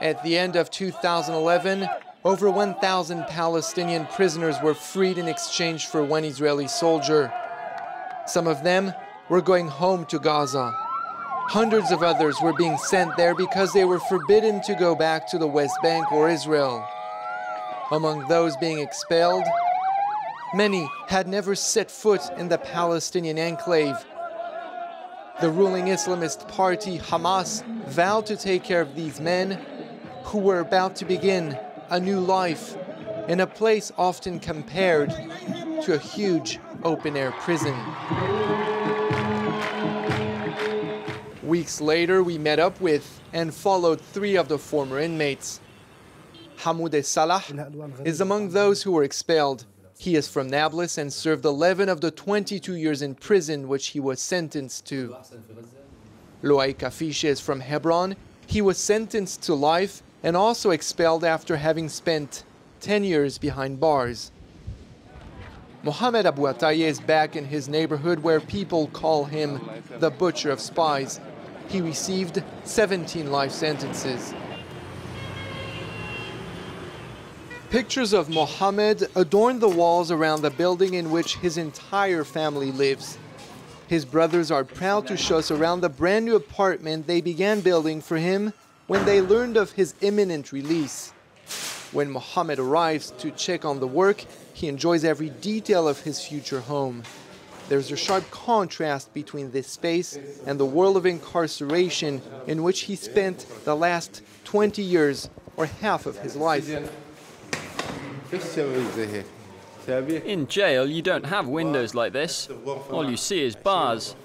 At the end of 2011, over 1,000 Palestinian prisoners were freed in exchange for one Israeli soldier. Some of them were going home to Gaza. Hundreds of others were being sent there because they were forbidden to go back to the West Bank or Israel. Among those being expelled, many had never set foot in the Palestinian enclave. The ruling Islamist party, Hamas, vowed to take care of these men who were about to begin a new life in a place often compared to a huge open-air prison. Weeks later, we met up with and followed 3 of the former inmates. Hamoudeh Salah is among those who were expelled. He is from Nablus and served 11 of the 22 years in prison which he was sentenced to. Loai Kafish is from Hebron. He was sentenced to life and also expelled after having spent 10 years behind bars. Mohamed Abu Ataya is back in his neighborhood where people call him the Butcher of Spies. He received 17 life sentences. Pictures of Mohammed adorn the walls around the building in which his entire family lives. His brothers are proud to show us around the brand new apartment they began building for him when they learned of his imminent release. When Mohammed arrives to check on the work, he enjoys every detail of his future home. There's a sharp contrast between this space and the world of incarceration in which he spent the last 20 years or half of his life. In jail, you don't have windows like this. All you see is bars.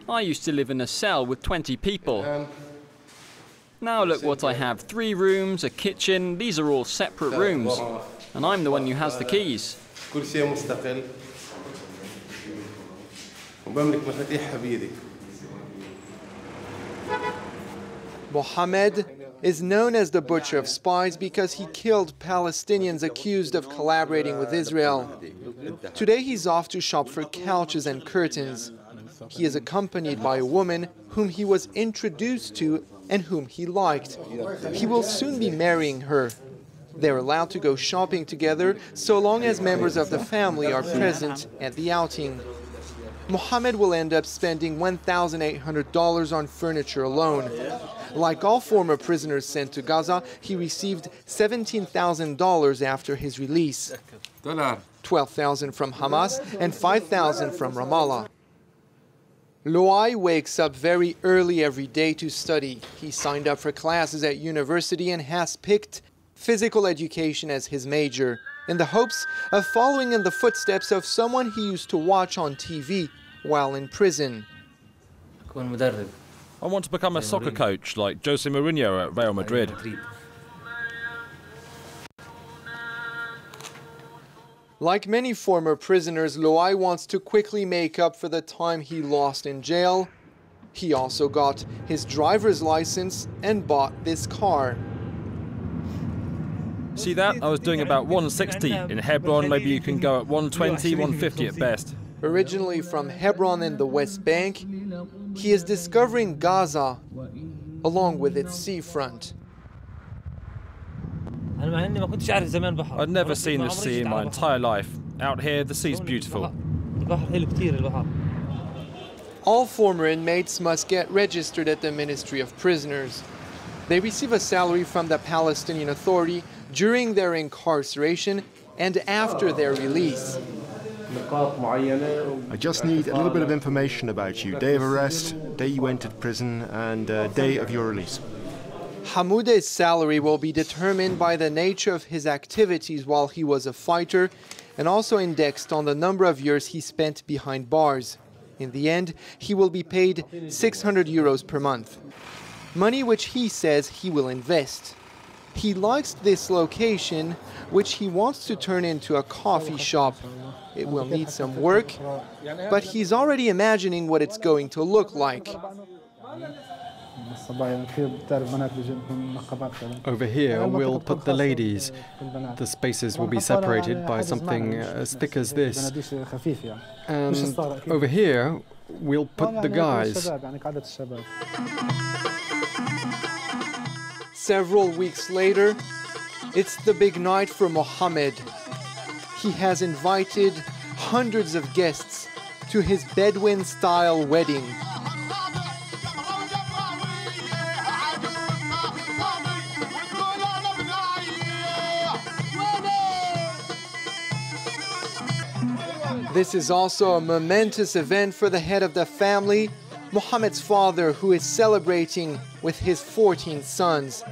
I used to live in a cell with 20 people. Now look what I have. 3 rooms, a kitchen. These are all separate rooms. And I'm the one who has the keys. Mohammed is known as the Butcher of Spies because he killed Palestinians accused of collaborating with Israel. Today he's off to shop for couches and curtains. He is accompanied by a woman whom he was introduced to and whom he liked. He will soon be marrying her. They're allowed to go shopping together so long as members of the family are present at the outing. Mohammed will end up spending $1,800 on furniture alone. Like all former prisoners sent to Gaza, he received $17,000 after his release, $12,000 from Hamas and $5,000 from Ramallah. Loai wakes up very early every day to study. He signed up for classes at university and has picked physical education as his major, in the hopes of following in the footsteps of someone he used to watch on TV while in prison. I want to become a soccer coach like Jose Mourinho at Real Madrid. Like many former prisoners, Loai wants to quickly make up for the time he lost in jail. He also got his driver's license and bought this car. See that? I was doing about 160. In Hebron, maybe you can go at 120, 150 at best. Originally from Hebron in the West Bank, he is discovering Gaza along with its seafront. I'd never seen the sea in my entire life. Out here, the sea's beautiful. All former inmates must get registered at the Ministry of Prisoners. They receive a salary from the Palestinian Authority during their incarceration and after their release. I just need a little bit of information about you. Day of arrest, day you entered prison, and day of your release. Hamoudeh's salary will be determined by the nature of his activities while he was a fighter and also indexed on the number of years he spent behind bars. In the end, he will be paid 600 euros per month, money which he says he will invest. He likes this location, which he wants to turn into a coffee shop. It will need some work, but he's already imagining what it's going to look like. Over here, we'll put the ladies. The spaces will be separated by something as thick as this. And over here, we'll put the guys. Several weeks later, it's the big night for Mohammed. He has invited hundreds of guests to his Bedouin-style wedding. This is also a momentous event for the head of the family, Mohammed's father, who is celebrating with his 14 sons.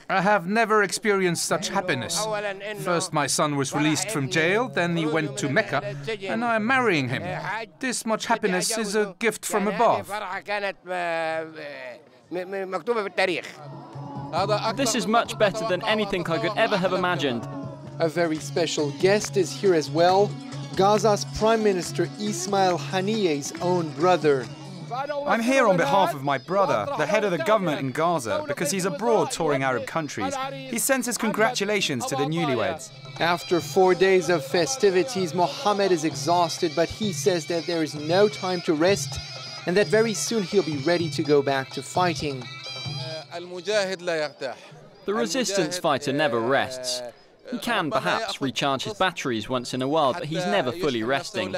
I have never experienced such happiness. First my son was released from jail, then he went to Mecca, and I am marrying him. This much happiness is a gift from above. This is much better than anything I could ever have imagined. A very special guest is here as well, Gaza's Prime Minister Ismail Haniyeh's own brother. I'm here on behalf of my brother, the head of the government in Gaza, because he's abroad touring Arab countries. He sends his congratulations to the newlyweds. After 4 days of festivities, Mohammed is exhausted, but he says that there is no time to rest and that very soon he'll be ready to go back to fighting. The resistance fighter never rests. He can perhaps recharge his batteries once in a while, but he's never fully resting.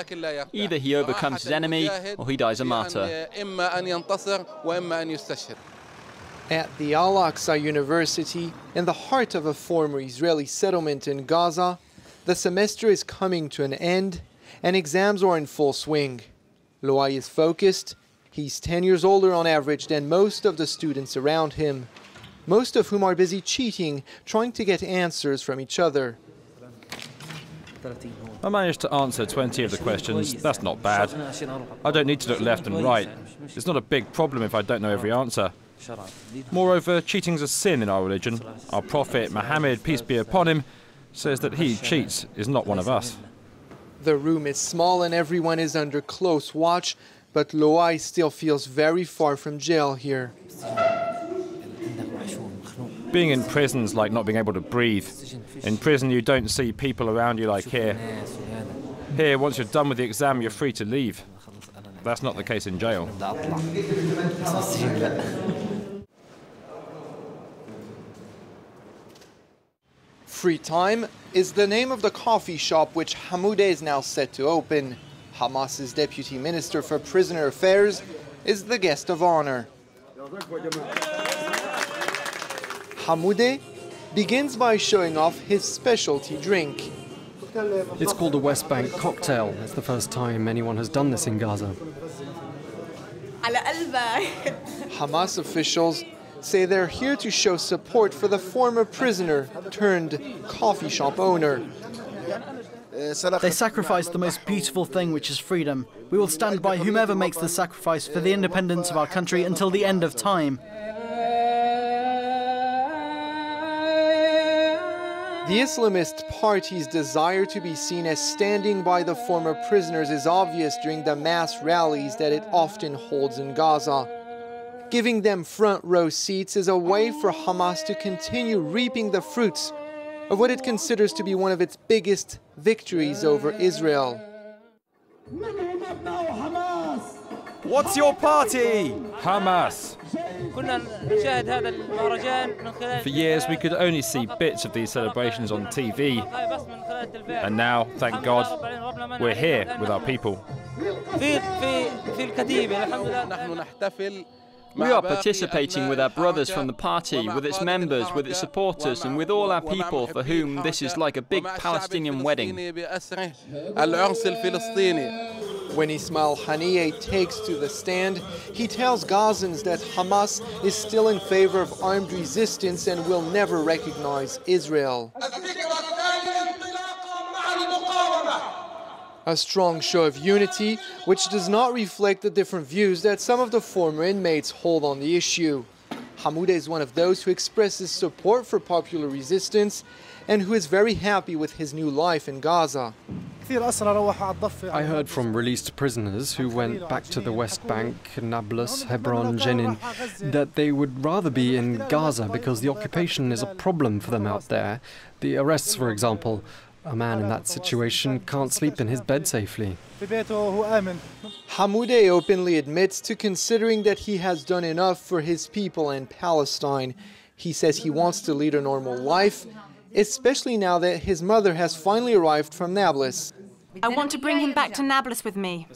Either he overcomes his enemy or he dies a martyr. At the Al-Aqsa University, in the heart of a former Israeli settlement in Gaza, the semester is coming to an end and exams are in full swing. Loai is focused. He's 10 years older on average than most of the students around him, most of whom are busy cheating, trying to get answers from each other. I managed to answer 20 of the questions. That's not bad. I don't need to look left and right. It's not a big problem if I don't know every answer. Moreover, cheating's a sin in our religion. Our prophet, Muhammad, peace be upon him, says that he who cheats is not one of us. The room is small and everyone is under close watch, but Loai still feels very far from jail here. Being in prison's like not being able to breathe. In prison you don't see people around you like here. Here, once you're done with the exam, you're free to leave. That's not the case in jail. Free Time is the name of the coffee shop which Hamoudeh is now set to open. Hamas's Deputy Minister for Prisoner Affairs is the guest of honor. Hamoudeh begins by showing off his specialty drink. It's called a West Bank cocktail. It's the first time anyone has done this in Gaza. Hamas officials say they're here to show support for the former prisoner turned coffee shop owner. They sacrificed the most beautiful thing, which is freedom. We will stand by whomever makes the sacrifice for the independence of our country until the end of time. The Islamist party's desire to be seen as standing by the former prisoners is obvious during the mass rallies that it often holds in Gaza. Giving them front row seats is a way for Hamas to continue reaping the fruits of what it considers to be one of its biggest victories over Israel. What's your party? Hamas! For years we could only see bits of these celebrations on TV. And now, thank God, we're here with our people. We are participating with our brothers from the party, with its members, with its supporters, and with all our people for whom this is like a big Palestinian wedding. When Ismail Haniyeh takes to the stand, he tells Gazans that Hamas is still in favor of armed resistance and will never recognize Israel. A strong show of unity, which does not reflect the different views that some of the former inmates hold on the issue. Hamoudeh is one of those who expresses support for popular resistance and who is very happy with his new life in Gaza. I heard from released prisoners who went back to the West Bank, Nablus, Hebron, Jenin, that they would rather be in Gaza because the occupation is a problem for them out there. The arrests, for example. A man in that situation can't sleep in his bed safely. Hamoudeh openly admits to considering that he has done enough for his people in Palestine. He says he wants to lead a normal life, especially now that his mother has finally arrived from Nablus. I want to bring him back to Nablus with me.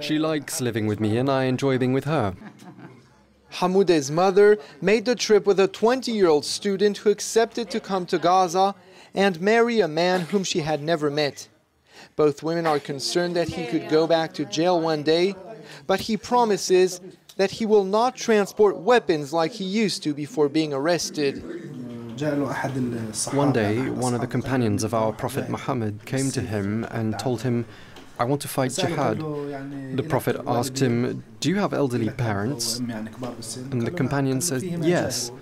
She likes living with me and I enjoy being with her. Hamoudeh's mother made the trip with a 20-year-old student who accepted to come to Gaza and marry a man whom she had never met. Both women are concerned that he could go back to jail one day, but he promises that he will not transport weapons like he used to before being arrested. One day, one of the companions of our Prophet Muhammad came to him and told him, "I want to fight jihad." The Prophet asked him, "Do you have elderly parents?" And the companion said, "Yes."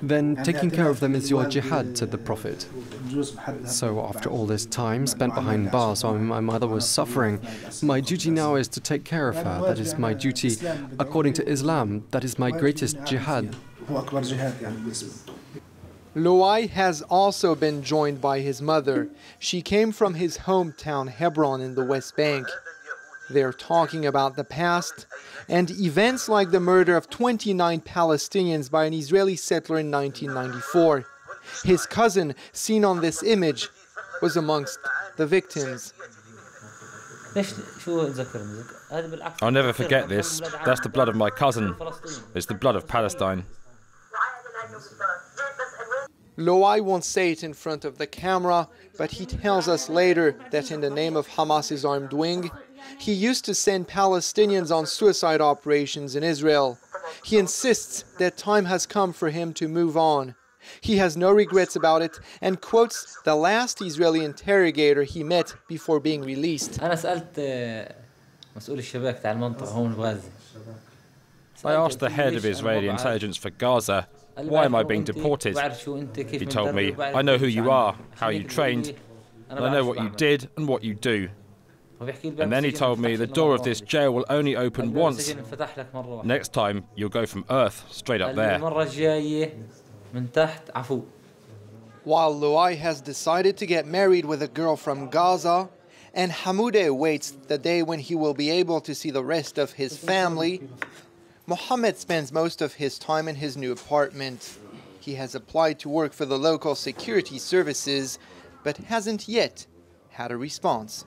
"Then taking care of them is your jihad," said the Prophet. So after all this time spent behind bars while my mother was suffering, my duty now is to take care of her. That is my duty according to Islam. That is my greatest jihad. Loai has also been joined by his mother. She came from his hometown Hebron in the West Bank. They're talking about the past and events like the murder of 29 Palestinians by an Israeli settler in 1994. His cousin, seen on this image, was amongst the victims. I'll never forget this. That's the blood of my cousin. It's the blood of Palestine. Loai won't say it in front of the camera, but he tells us later that in the name of Hamas's armed wing, he used to send Palestinians on suicide operations in Israel. He insists that time has come for him to move on. He has no regrets about it and quotes the last Israeli interrogator he met before being released. I asked the head of Israeli intelligence for Gaza, "Why am I being deported?" He told me, "I know who you are, how you trained, and I know what you did and what you do." And then he told me the door of this jail will only open once. Next time, you'll go from Earth straight up there. While Loai has decided to get married with a girl from Gaza, and Hamoudeh waits the day when he will be able to see the rest of his family, Mohammed spends most of his time in his new apartment. He has applied to work for the local security services, but hasn't yet had a response.